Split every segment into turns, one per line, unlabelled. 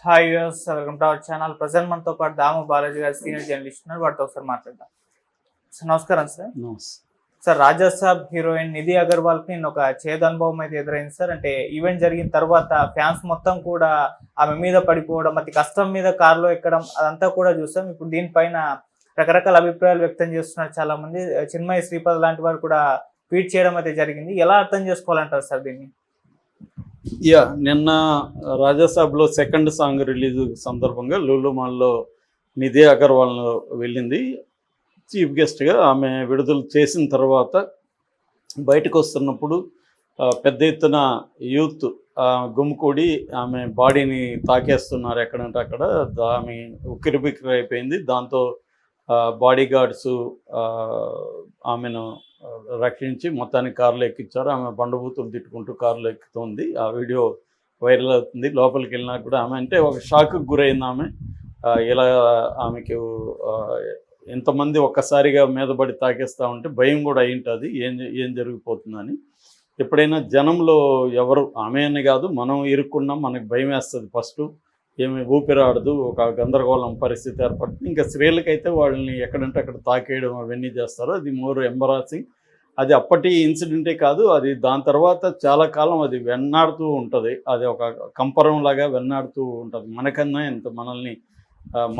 Hi use welcome to our channel. Present మనతో పాటు దాము బాలాజీ గారు సీనియర్ జర్నలిస్ట్ ఉన్నారు. వాటితో ఒకసారి మాట్లాడదాం. సార్ నమస్కారం సార్. సార్ రాజా సాబ్ హీరోయిన్ నిధి అగర్వాల్ కి ఒక చేదు అనుభవం అయితే ఎదురైంది సార్. అంటే ఈవెంట్ జరిగిన తర్వాత ఫ్యాన్స్ మొత్తం కూడా ఆమె మీద పడిపోవడం, అతి కష్టం మీద కారులో ఎక్కడం అదంతా కూడా చూసాం. ఇప్పుడు దీనిపైన రకరకాల అభిప్రాయాలు వ్యక్తం చేస్తున్నారు చాలా మంది. చిన్మయి శ్రీపద్ లాంటి వారు కూడా ట్వీట్ చేయడం అయితే జరిగింది. ఎలా అర్థం చేసుకోవాలంటారు సార్ దీన్ని?
నిన్న రాజాసాబ్లో సెకండ్ సాంగ్ రిలీజ్ సందర్భంగా లూలు మాల్లో నిధి అగర్వాల్ వెళ్ళింది చీఫ్ గెస్ట్గా. ఆమె విడుదల చేసిన తర్వాత బయటకు వస్తున్నప్పుడు పెద్ద ఎత్తున యూత్ గుమ్మికూడి ఆమె బాడీని తాకేస్తున్నారు ఎక్కడంటే అక్కడ. ఆమె ఉక్కిరిబిక్కిరి అయిపోయింది. దాంతో బాడీ గార్డ్స్ ఆమెను రక్షించి మొత్తానికి కారులో ఎక్కించారు. ఆమె బండబూతులు తిట్టుకుంటూ కారులో ఎక్కుతుంది. ఆ వీడియో వైరల్ అవుతుంది. లోపలికి వెళ్ళినా కూడా ఆమె అంటే ఒక షాక్కి గురైంది. ఆమె ఇలా ఆమెకు ఎంతమంది ఒక్కసారిగా మీద పడి తాకేస్తూ ఉంటే భయం కూడా అయి ఉంటుంది, ఏం జరిగిపోతుందని. ఎప్పుడైనా జనంలో ఎవరు ఆమె అని కాదు, మనం ఇరుక్కున్నాం, మనకు భయం వేస్తుంది. ఫస్ట్ ఏమి ఊపిరాడదు, ఒక గందరగోళం పరిస్థితి ఏర్పడుతుంది. ఇంకా స్త్రీలకైతే వాళ్ళని ఎక్కడంటే అక్కడ తాకేయడం అవన్నీ చేస్తారు. అది మోర్ ఎంబరాసింగ్. అది అప్పటి ఇన్సిడెంటే కాదు, అది దాని తర్వాత చాలా కాలం అది వెన్నాడుతూ ఉంటుంది. అది ఒక కంపరంలాగా వెన్నాడుతూ ఉంటుంది. మనకన్నా ఎంత మనల్ని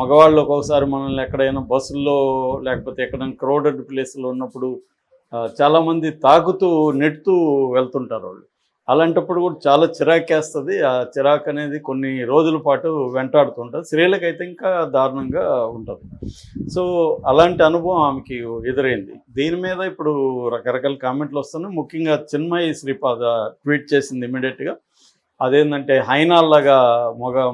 మగవాళ్ళు ఒక్కోసారి మనల్ని ఎక్కడైనా బస్సుల్లో లేకపోతే ఎక్కడైనా క్రౌడెడ్ ప్లేస్లో ఉన్నప్పుడు చాలామంది తాకుతూ నెట్టుతూ వెళ్తుంటారు వాళ్ళు. అలాంటప్పుడు కూడా చాలా చిరాకేస్తుంది. ఆ చిరాకు అనేది కొన్ని రోజుల పాటు వెంటాడుతుంటుంది. స్త్రీలకైతే ఇంకా దారుణంగా ఉంటుంది. సో అలాంటి అనుభవం ఆమెకి ఎదురైంది. దీని మీద ఇప్పుడు రకరకాల కామెంట్లు వస్తున్నాయి. ముఖ్యంగా చిన్మయి శ్రీపాద ట్వీట్ చేసింది ఇమీడియట్గా. అదేంటంటే హైనాల్లాగా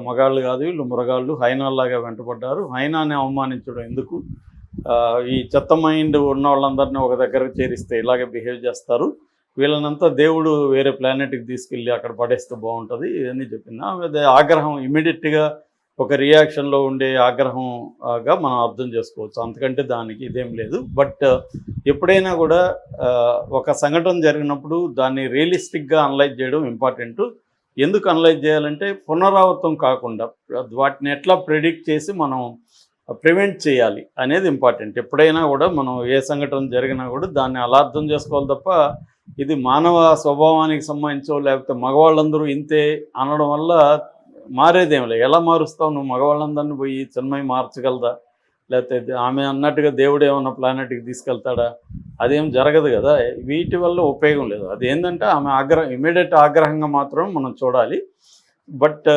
మగాళ్ళు కాదు వీళ్ళు మురగాళ్ళు, హైనాల్లాగా వెంటబడ్డారు, హైనాని అవమానించడం ఎందుకు, ఈ చెత్త మైండ్ ఉన్న వాళ్ళందరినీ ఒక దగ్గరకు చేరిస్తే ఇలాగే బిహేవ్ చేస్తారు, వీళ్ళనంతా దేవుడు వేరే ప్లానెట్కి తీసుకెళ్ళి అక్కడ పడేస్తే బాగుంటుంది అని చెప్పింది. ఆమె ఆగ్రహం ఇమీడియట్గా ఒక రియాక్షన్లో ఉండే ఆగ్రహంగా మనం అర్థం చేసుకోవచ్చు. అంతకంటే దానికి ఇదేం లేదు. బట్ ఎప్పుడైనా కూడా ఒక సంఘటన జరిగినప్పుడు దాన్ని రియలిస్టిక్గా అనలైజ్ చేయడం ఇంపార్టెంట్. ఎందుకు అనలైజ్ చేయాలంటే పునరావృతం కాకుండా వాటిని ఎట్లా ప్రెడిక్ట్ చేసి మనం ప్రివెంట్ చేయాలి అనేది ఇంపార్టెంట్. ఎప్పుడైనా కూడా మనం ఏ సంఘటన జరిగినా కూడా దాన్ని అలా అర్థం చేసుకోవాలి తప్ప ఇది మానవ స్వభావానికి సంబంధించో లేకపోతే మగవాళ్ళందరూ ఇంతే అనడం వల్ల మారేదేం లేదు. ఎలా మారుస్తావు నువ్వు? మగవాళ్ళందరినీ పోయి చిన్మయి మార్చగలదా? లేకపోతే ఆమె అన్నట్టుగా దేవుడు ఏమన్నా ప్లానెట్కి తీసుకెళ్తాడా? అదేం జరగదు కదా. వీటి వల్ల ఉపయోగం లేదు. అదేంటంటే ఆమె ఇమీడియట్ ఆగ్రహంగా మాత్రం మనం చూడాలి. బట్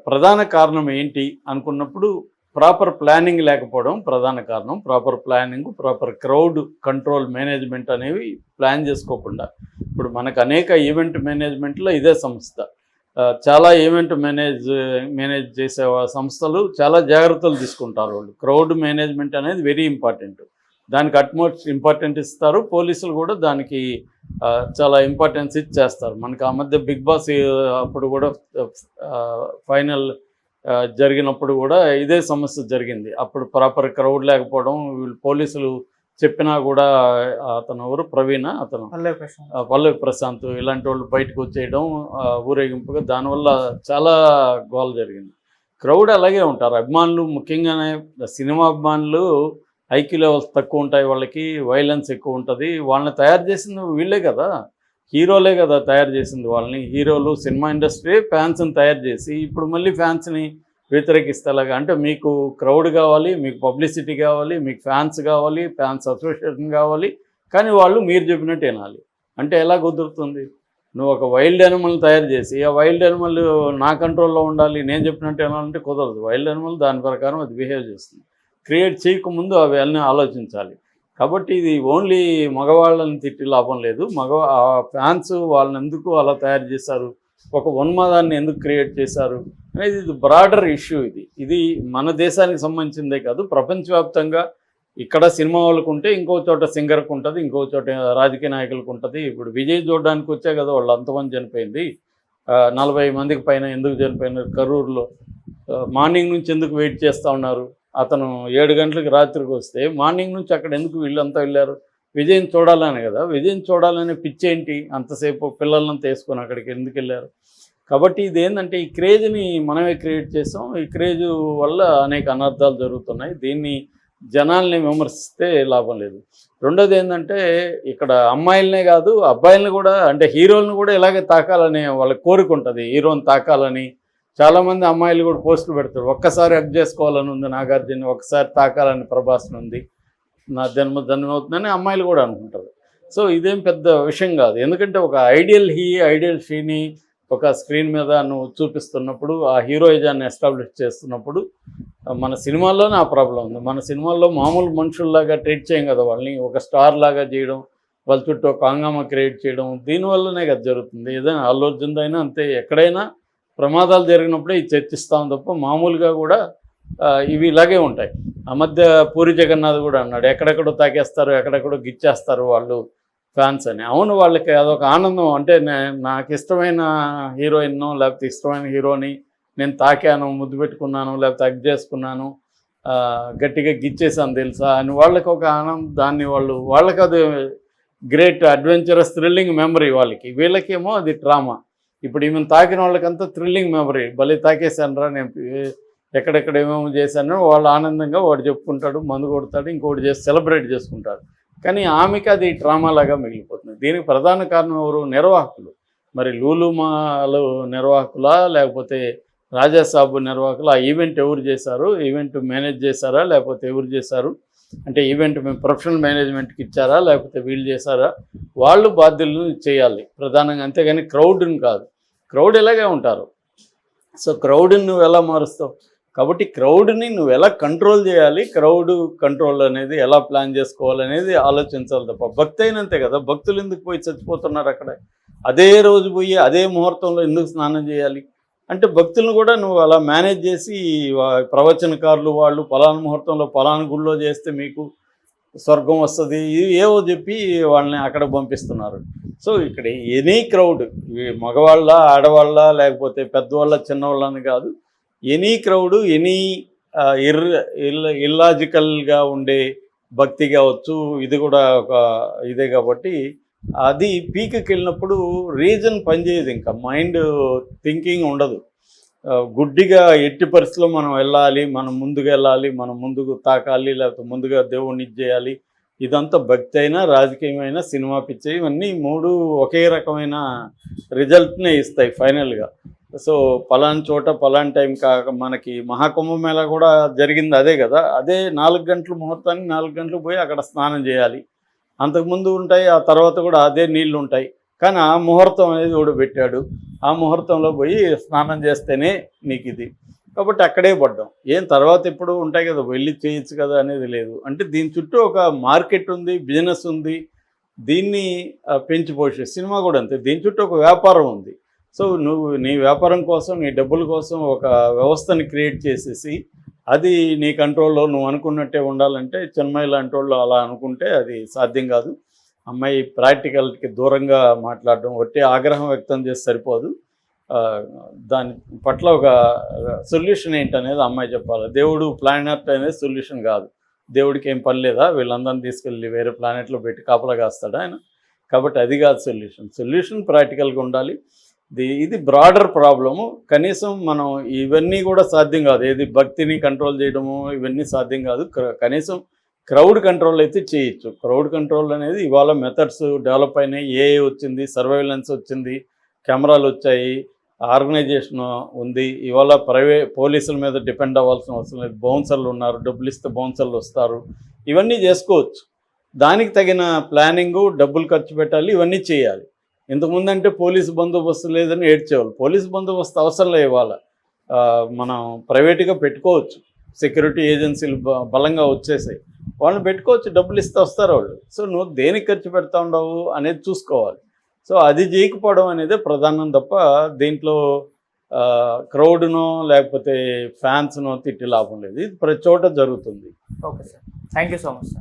ప్రధాన కారణం ఏంటి అనుకున్నప్పుడు ప్రాపర్ ప్లానింగ్ లేకపోవడం ప్రధాన కారణం. Proper planning, proper crowd control management అనేవి ప్లాన్ చేసుకోకుండా. ఇప్పుడు మనకు అనేక ఈవెంట్ మేనేజ్మెంట్లో ఇదే సంస్థ, చాలా ఈవెంట్ మేనేజ్ చేసే సంస్థలు చాలా జాగ్రత్తలు తీసుకుంటారు. వాళ్ళు క్రౌడ్ మేనేజ్మెంట్ అనేది వెరీ ఇంపార్టెంట్, దానికి అట్మోస్ట్ ఇంపార్టెంట్ ఇస్తారు. పోలీసులు కూడా దానికి చాలా ఇంపార్టెన్స్ ఇచ్చేస్తారు. మనకు ఆ మధ్య బిగ్ బాస్ అప్పుడు కూడా ఫైనల్ జరిగినప్పుడు కూడా ఇదే సమస్య జరిగింది. అప్పుడు ప్రాపర్ క్రౌడ్ లేకపోవడం, వీళ్ళు పోలీసులు చెప్పినా కూడా అతను ఎవరు ప్రవీణ, అతను పల్లవి ప్రశాంత్ ఇలాంటి వాళ్ళు బయటకు వచ్చేయడం ఊరేగింపుగా, దానివల్ల చాలా గోల జరిగింది. క్రౌడ్ అలాగే ఉంటారు. అభిమానులు ముఖ్యంగానే సినిమా అభిమానులు ఐక్యూ లెవెల్స్ తక్కువ ఉంటాయి, వాళ్ళకి వైలెన్స్ ఎక్కువ ఉంటుంది. వాళ్ళని తయారు చేసింది వీళ్ళే కదా, హీరోలే కదా తయారు చేసింది వాళ్ళని. హీరోలు సినిమా ఇండస్ట్రీ ఫ్యాన్స్ని తయారు చేసి ఇప్పుడు మళ్ళీ ఫ్యాన్స్ని వ్యతిరేకిస్తేలాగా. అంటే మీకు క్రౌడ్ కావాలి, మీకు పబ్లిసిటీ కావాలి, మీకు ఫ్యాన్స్ కావాలి, ఫ్యాన్స్ అసోసియేషన్ కావాలి, కానీ వాళ్ళు మీరు చెప్పినట్టు వినాలి అంటే ఎలా కుదురుతుంది? నువ్వు ఒక వైల్డ్ యానిమల్ తయారు చేసి ఆ వైల్డ్ యానిమల్ నా కంట్రోల్లో ఉండాలి, నేను చెప్పినట్టు వినాలంటే కుదరదు. వైల్డ్ యానిమల్ దాని ప్రకారం అది బిహేవ్ చేస్తుంది. క్రియేట్ చేయకముందు అవి అన్నీ ఆలోచించాలి. కాబట్టి ఇది ఓన్లీ మగవాళ్ళని తిట్టి లాభం లేదు. ఫ్యాన్స్ వాళ్ళని ఎందుకు అలా తయారు చేశారు, ఒక ఉన్మాదాన్ని ఎందుకు క్రియేట్ చేశారు అనేది ఇది బ్రాడర్ ఇష్యూ. ఇది మన దేశానికి సంబంధించిందే కాదు, ప్రపంచవ్యాప్తంగా ఇక్కడ సినిమా వాళ్ళకు ఉంటే ఇంకో చోట సింగర్కి ఉంటుంది, ఇంకో చోట రాజకీయ నాయకులకు ఉంటుంది. ఇప్పుడు విజయ్ చూడడానికి వచ్చే కదా వాళ్ళు అంతమంది చనిపోయింది. 40 మందికి పైన ఎందుకు చనిపోయినారు కరూరులో? మార్నింగ్ నుంచి ఎందుకు వెయిట్ చేస్తూ ఉన్నారు? అతను 7 గంటలకు రాత్రికి వస్తే మార్నింగ్ నుంచి అక్కడ ఎందుకు వీళ్ళంతా వెళ్ళారు? విజయ్ని చూడాలని కదా. విజయ్ని చూడాలనే పిచ్చేంటి? అంతసేపు పిల్లలంతా వేసుకొని అక్కడికి ఎందుకు వెళ్ళారు? కాబట్టి ఇది ఏంటంటే ఈ క్రేజ్ని మనమే క్రియేట్ చేసాం. ఈ క్రేజ్ వల్ల అనేక అనర్థాలు జరుగుతున్నాయి. దీన్ని జనాల్ని విమర్శిస్తే లాభం లేదు. రెండోది ఏంటంటే ఇక్కడ అమ్మాయిలనే కాదు అబ్బాయిలను కూడా, అంటే హీరోలను కూడా ఇలాగే తాకాలని వాళ్ళ కోరిక ఉంటుంది. హీరోని తాకాలని చాలామంది అమ్మాయిలు కూడా పోస్టులు పెడతారు. ఒక్కసారి హగ్ చేసుకోవాలని ఉంది నాగార్జున, ఒక్కసారి తాకాలని ప్రభాస్ని ఉంది, నా జన్మవుతుందని అమ్మాయిలు కూడా అనుకుంటారు. సో ఇదేం పెద్ద విషయం కాదు. ఎందుకంటే ఒక ఐడియల్ షీని ఒక స్క్రీన్ మీద నువ్వు చూపిస్తున్నప్పుడు, ఆ హీరోయిజాన్ని ఎస్టాబ్లిష్ చేస్తున్నప్పుడు మన సినిమాల్లోనే ఆ ప్రాబ్లం ఉంది. మన సినిమాల్లో మామూలు మనుషుల్లాగా ట్రీట్ చేయం కదా వాళ్ళని, ఒక స్టార్ లాగా చేయడం, వాళ్ళ చుట్టూ ఒక హంగామా క్రియేట్ చేయడం, దీనివల్లనే కదా జరుగుతుంది. ఏదైనా అల్లు అర్జున్ అయినా అంతే, ఎక్కడైనా ప్రమాదాలు జరిగినప్పుడే ఇది చర్చిస్తాం తప్ప మామూలుగా కూడా ఇవి ఇలాగే ఉంటాయి. ఆ మధ్య పూరి జగన్నాథ్ కూడా అన్నాడు, ఎక్కడెక్కడో తాకేస్తారు, ఎక్కడెక్కడో గిచ్చేస్తారు వాళ్ళు ఫ్యాన్స్ అని. అవును, వాళ్ళకి అదొక ఆనందం. అంటే నాకు ఇష్టమైన హీరోయిన్నో లేకపోతే ఇష్టమైన హీరోని నేను తాకాను, ముద్దు పెట్టుకున్నాను, లేకపోతే హగ్ చేసుకున్నాను, గట్టిగా గిచ్చేసాను తెలుసా అని వాళ్ళకి ఒక ఆనందం. దాన్ని వాళ్ళకి అది గ్రేట్ అడ్వెంచరస్ థ్రిల్లింగ్ మెమరీ వాళ్ళకి. వీళ్ళకేమో అది ట్రామా. ఇప్పుడు ఈమెను తాకిన వాళ్ళకంతా థ్రిల్లింగ్ మెమరీ, భలే తాకేశాను రా, నేను ఎక్కడెక్కడ ఏమేమో చేశాను, వాళ్ళు ఆనందంగా వాడు చెప్పుకుంటాడు, మందు కొడతాడు, ఇంకోటి చేసి సెలబ్రేట్ చేసుకుంటాడు. కానీ ఆమెకి అది ట్రామా లాగా మిగిలిపోతుంది. దీనికి ప్రధాన కారణం ఎవరు? నిర్వాహకులు. మరి లూలు మాల్ నిర్వాహకులా లేకపోతే రాజాసాబ్ నిర్వాహకులు? ఆ ఈవెంట్ ఎవరు చేశారు? ఈవెంట్ మేనేజ్ చేశారా లేకపోతే ఎవరు చేశారు? అంటే ఈవెంట్ మేము ప్రొఫెషనల్ మేనేజ్మెంట్కి ఇచ్చారా లేకపోతే వీళ్ళు చేశారా? వాళ్ళు బాధ్యులను చేయాలి ప్రధానంగా, అంతేగాని క్రౌడ్ని కాదు. క్రౌడ్ ఇలాగే ఉంటారు. సో క్రౌడ్ని నువ్వు ఎలా మారుస్తావు? కాబట్టి క్రౌడ్ని నువ్వు ఎలా కంట్రోల్ చేయాలి, క్రౌడ్ కంట్రోల్ అనేది ఎలా ప్లాన్ చేసుకోవాలనేది ఆలోచించాలి తప్ప, భక్తి అయినంతే కదా. భక్తులు ఎందుకు పోయి చచ్చిపోతున్నారు అక్కడ? అదే రోజు పోయి అదే ముహూర్తంలో ఎందుకు స్నానం చేయాలి? అంటే భక్తులను కూడా నువ్వు అలా మేనేజ్ చేసి, ప్రవచనకారులు వాళ్ళు పలానా ముహూర్తంలో పలానా గుళ్ళో చేస్తే మీకు స్వర్గం వస్తుంది, ఏవో చెప్పి వాళ్ళని అక్కడ పంపిస్తున్నారు. సో ఇక్కడ ఎనీ క్రౌడ్, మగవాళ్ళ ఆడవాళ్ళ లేకపోతే పెద్దవాళ్ళ చిన్నవాళ్ళని కాదు, ఎనీ క్రౌడ్, ఎనీ ఇల్లాజికల్గా ఉండే భక్తి కావచ్చు, ఇది కూడా ఒక ఇదే. కాబట్టి అది పీక్కి వెళ్ళినప్పుడు రీజన్ పనిచేయదు, ఇంకా మైండ్ థింకింగ్ ఉండదు. గుడ్డిగా ఎట్టి పరిస్థితుల్లో మనం వెళ్ళాలి, మనం ముందుకు వెళ్ళాలి, మనం ముందుకు తాకాలి, లేకపోతే ముందుగా దేవుణ్ణి చేయాలి. ఇదంతా భక్తి అయినా రాజకీయమైనా సినిమా పిచ్చి, ఇవన్నీ మూడు ఒకే రకమైన రిజల్ట్నే ఇస్తాయి ఫైనల్గా. సో పలానా చోట పలానా టైం కాక, మనకి మహాకుంభమేళా కూడా జరిగింది అదే కదా. అదే 4 గంటల ముహూర్తానికి 4 గంటలకు పోయి అక్కడ స్నానం చేయాలి. అంతకుముందు ఉంటాయి, ఆ తర్వాత కూడా అదే నీళ్లు ఉంటాయి. కానీ ఆ ముహూర్తం అనేది కూడా పెట్టాడు. ఆ ముహూర్తంలో పోయి స్నానం చేస్తేనే నీకు ఇది. కాబట్టి అక్కడే పడ్డాం. ఏం తర్వాత ఎప్పుడు ఉంటాయి కదా, వెళ్ళి చేయొచ్చు కదా అనేది లేదు. అంటే దీని చుట్టూ ఒక మార్కెట్ ఉంది, బిజినెస్ ఉంది, దీన్ని పెంచి పోషి. సినిమా కూడా అంతే, దీని చుట్టూ ఒక వ్యాపారం ఉంది. సో నువ్వు నీ వ్యాపారం కోసం, నీ డబ్బుల కోసం ఒక వ్యవస్థని క్రియేట్ చేసేసి అది నీ కంట్రోల్లో నువ్వు అనుకున్నట్టే ఉండాలంటే, చిన్మయి లాంటి వాళ్ళు అలా అనుకుంటే అది సాధ్యం కాదు. అమ్మాయి ప్రాక్టికల్కి దూరంగా మాట్లాడడం, ఒట్టి ఆగ్రహం వ్యక్తం చేసి సరిపోదు. దాని పట్ల ఒక సొల్యూషన్ ఏంటనేది అమ్మాయి చెప్పాలి. దేవుడు ప్లానెట్ అనేది సొల్యూషన్ కాదు. దేవుడికి ఏం పని లేదా, వీళ్ళందరినీ తీసుకెళ్ళి వేరే ప్లానెట్లో పెట్టి కాపలా కాస్తాడా ఆయన? కాబట్టి అది కాదు సొల్యూషన్ ప్రాక్టికల్గా ఉండాలి. ఇది బ్రాడర్ ప్రాబ్లము. కనీసం మనం ఇవన్నీ కూడా సాధ్యం కాదు, ఏది భక్తిని కంట్రోల్ చేయడము ఇవన్నీ సాధ్యం కాదు. కనీసం క్రౌడ్ కంట్రోల్ అయితే చేయొచ్చు. క్రౌడ్ కంట్రోల్ అనేది ఇవాళ మెథడ్స్ డెవలప్ అయినాయి, ఏఐ వచ్చింది, సర్వైలెన్స్ వచ్చింది, కెమెరాలు వచ్చాయి, ఆర్గనైజేషన్ ఉంది. ఇవాళ పోలీసుల మీద డిపెండ్ అవ్వాల్సిన అవసరం లేదు. బౌన్సర్లు ఉన్నారు, డబ్బులు ఇస్తే బౌన్సర్లు వస్తారు. ఇవన్నీ చేసుకోవచ్చు. దానికి తగిన ప్లానింగు, డబ్బులు ఖర్చు పెట్టాలి, ఇవన్నీ చేయాలి. ఇంతకుముందు అంటే పోలీసు బందోబస్తు లేదని ఏడ్చేవాళ్ళు. పోలీసు బందోబస్తు అవసరం లే. ఇవాళ మనం ప్రైవేట్గా పెట్టుకోవచ్చు. సెక్యూరిటీ ఏజెన్సీలు బలంగా వచ్చేసాయి, వాళ్ళని పెట్టుకోవచ్చు, డబ్బులు ఇస్తే వస్తారు వాళ్ళు. సో నువ్వు దేనికి ఖర్చు పెడతా ఉండవు అనేది చూసుకోవాలి. సో అది చేయకపోవడం అనేది ప్రధానం తప్ప దీంట్లో క్రౌడ్నో లేకపోతే ఫ్యాన్స్నో తిట్టి లాభం లేదు. ఇది ప్రతి చోట జరుగుతుంది.
Okay sir, thank you so much sir.